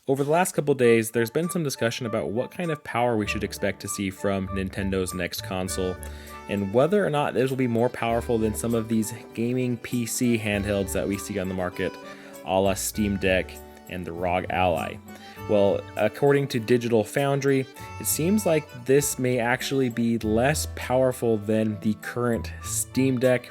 Over the last couple days, there's been some discussion about what kind of power we should expect to see from Nintendo's next console, and whether or not this will be more powerful than some of these gaming PC handhelds that we see on the market, a la Steam Deck and the ROG Ally. Well, according to Digital Foundry, it seems like this may actually be less powerful than the current Steam Deck,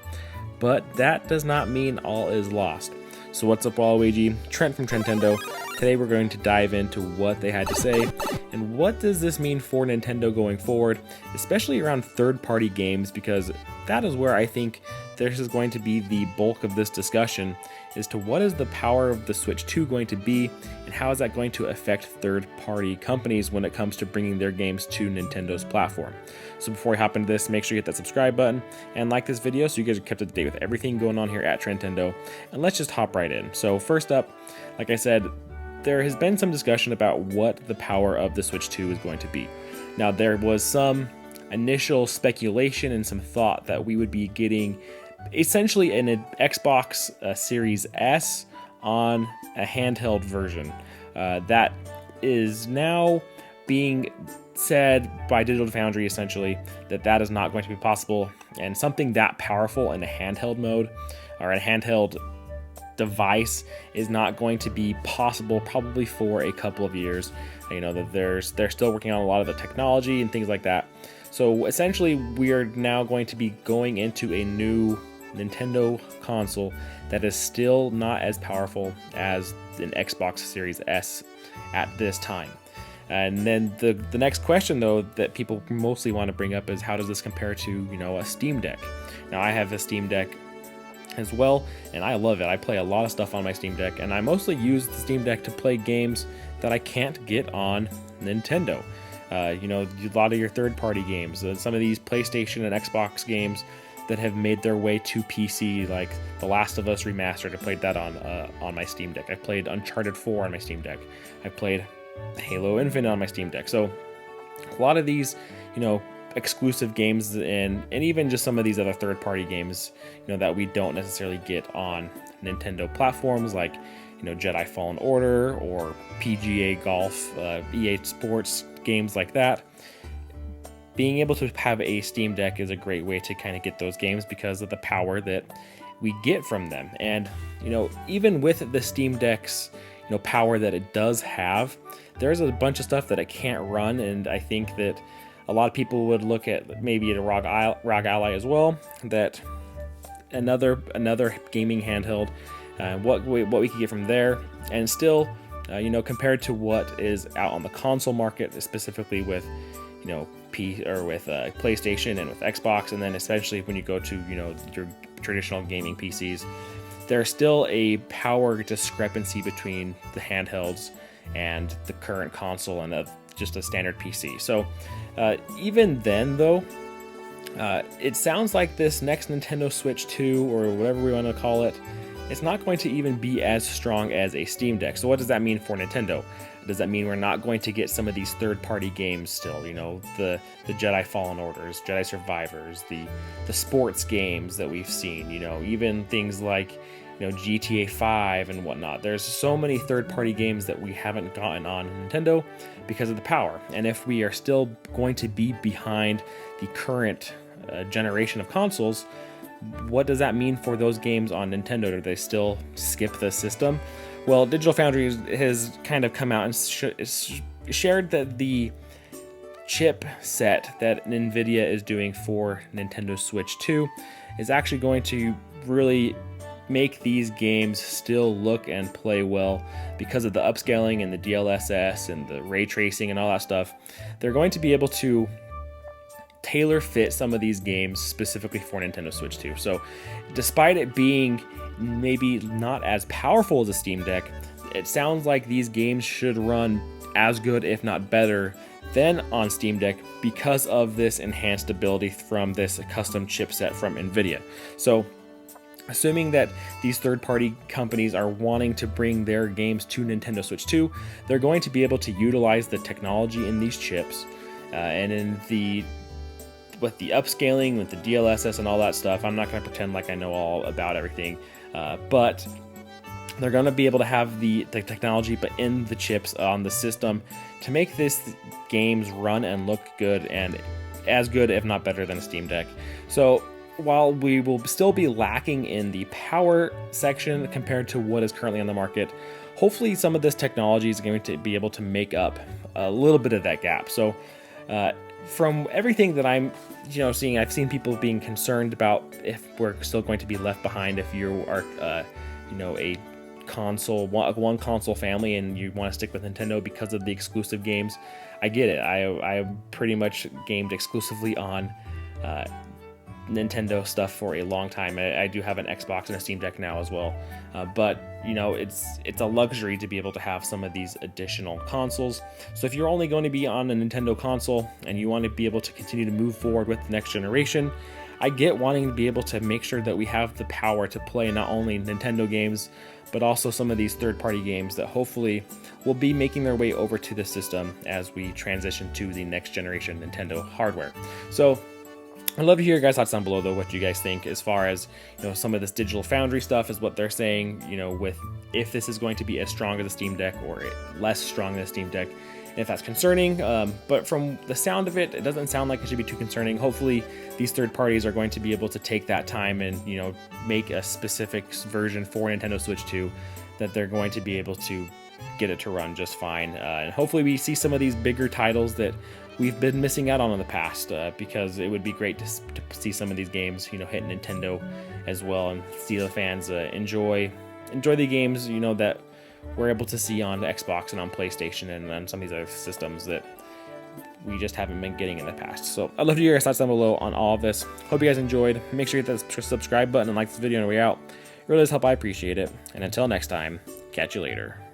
but that does not mean all is lost. So what's up, Waluigi? Trent from Trentendo. Today we're going to dive into what they had to say and what does this mean for Nintendo going forward, especially around third-party games, because that is where I think this is going to be the bulk of this discussion, as to what is the power of the Switch 2 going to be and how is that going to affect third-party companies when it comes to bringing their games to Nintendo's platform. So before we hop into this, make sure you hit that subscribe button and like this video so you guys are kept up to date with everything going on here at Trentendo, and let's just hop right in. So first up, like I said, there has been some discussion about what the power of the Switch 2 is going to be. Now, there was some initial speculation and some thought that we would be getting essentially an Xbox Series S on a handheld version. That is now being said by Digital Foundry essentially that is not going to be possible, and something that powerful in a handheld mode or a handheld device is not going to be possible probably for a couple of years. You know, that they're still working on a lot of the technology and things like that. So essentially we are now going to be going into a new Nintendo console that is still not as powerful as an Xbox Series S at this time. And then the next question, though, that people mostly want to bring up is, how does this compare to, you know, a Steam Deck? Now, I have a Steam Deck as well, and I love it. I play a lot of stuff on my Steam Deck, and I mostly use the Steam Deck to play games that I can't get on Nintendo. You know, a lot of your third-party games, some of these PlayStation and Xbox games that have made their way to PC, like The Last of Us Remastered. I played that on my Steam Deck. I played Uncharted 4 on my Steam Deck. I played Halo Infinite on my Steam Deck. So a lot of these, you know, exclusive games and even just some of these other third-party games, you know, that we don't necessarily get on Nintendo platforms, like, you know, Jedi Fallen Order or PGA Golf, EA Sports games like that. Being able to have a Steam Deck is a great way to kind of get those games because of the power that we get from them. And, you know, even with the Steam Deck's, you know, power that it does have, there's a bunch of stuff that it can't run, and I think that a lot of people would look at maybe at a ROG Ally as well, that another gaming handheld, what we could get from there, and still, you know, compared to what is out on the console market, specifically with, you know, PlayStation and with Xbox, and then especially when you go to, you know, your traditional gaming PCs, there's still a power discrepancy between the handhelds and the current console and just a standard PC. So even then, though, it sounds like this next Nintendo Switch 2, or whatever we want to call it, it's not going to even be as strong as a Steam Deck. So what does that mean for Nintendo? Does that mean we're not going to get some of these third-party games still? You know, the Jedi Fallen Orders, Jedi Survivors, the sports games that we've seen. You know, even things like, you know, GTA 5 and whatnot. There's so many third-party games that we haven't gotten on Nintendo because of the power. And if we are still going to be behind the current generation of consoles, what does that mean for those games on Nintendo? Do they still skip the system? Well, Digital Foundry has kind of come out and shared that the chip set that NVIDIA is doing for Nintendo Switch 2 is actually going to really make these games still look and play well because of the upscaling and the DLSS and the ray tracing and all that stuff. They're going to be able to tailor fit some of these games specifically for Nintendo Switch 2. So despite it being maybe not as powerful as a Steam Deck, it sounds like these games should run as good, if not better, than on Steam Deck because of this enhanced ability from this custom chipset from NVIDIA. So assuming that these third-party companies are wanting to bring their games to Nintendo Switch 2, they're going to be able to utilize the technology in these chips and in with the upscaling, with the DLSS and all that stuff. I'm not going to pretend like I know all about everything, but They're going to be able to have the technology, but in the chips on the system to make this games run and look good, and as good, if not better, than a Steam Deck. So while we will still be lacking in the power section compared to what is currently on the market, hopefully some of this technology is going to be able to make up a little bit of that gap. So from everything that I'm seeing, I've seen people being concerned about if we're still going to be left behind if you are a console, one console family, and you want to stick with Nintendo because of the exclusive games. I get it. I pretty much gamed exclusively on Nintendo stuff for a long time. I do have an Xbox and a Steam Deck now as well, but it's a luxury to be able to have some of these additional consoles. So if you're only going to be on a Nintendo console and you want to be able to continue to move forward with the next generation, I get wanting to be able to make sure that we have the power to play not only Nintendo games, but also some of these third-party games that hopefully will be making their way over to the system as we transition to the next generation Nintendo hardware. So I'd love to hear your guys' thoughts down below, though, what you guys think as far as some of this Digital Foundry stuff is what they're saying, with if this is going to be as strong as the Steam Deck or less strong than the Steam Deck, if that's concerning. But from the sound of it, it doesn't sound like it should be too concerning. Hopefully these third parties are going to be able to take that time and make a specific version for Nintendo Switch 2 that they're going to be able to get it to run just fine. And hopefully we see some of these bigger titles that we've been missing out on in the past, because it would be great to see some of these games hit Nintendo as well, and see the fans enjoy the games that we're able to see on Xbox and on PlayStation and on some of these other systems that we just haven't been getting in the past. So I'd love to hear your thoughts down below on all of this. Hope you guys enjoyed. Make sure you hit that subscribe button and like this video on the way out. It really does help. I appreciate it. And until next time, catch you later.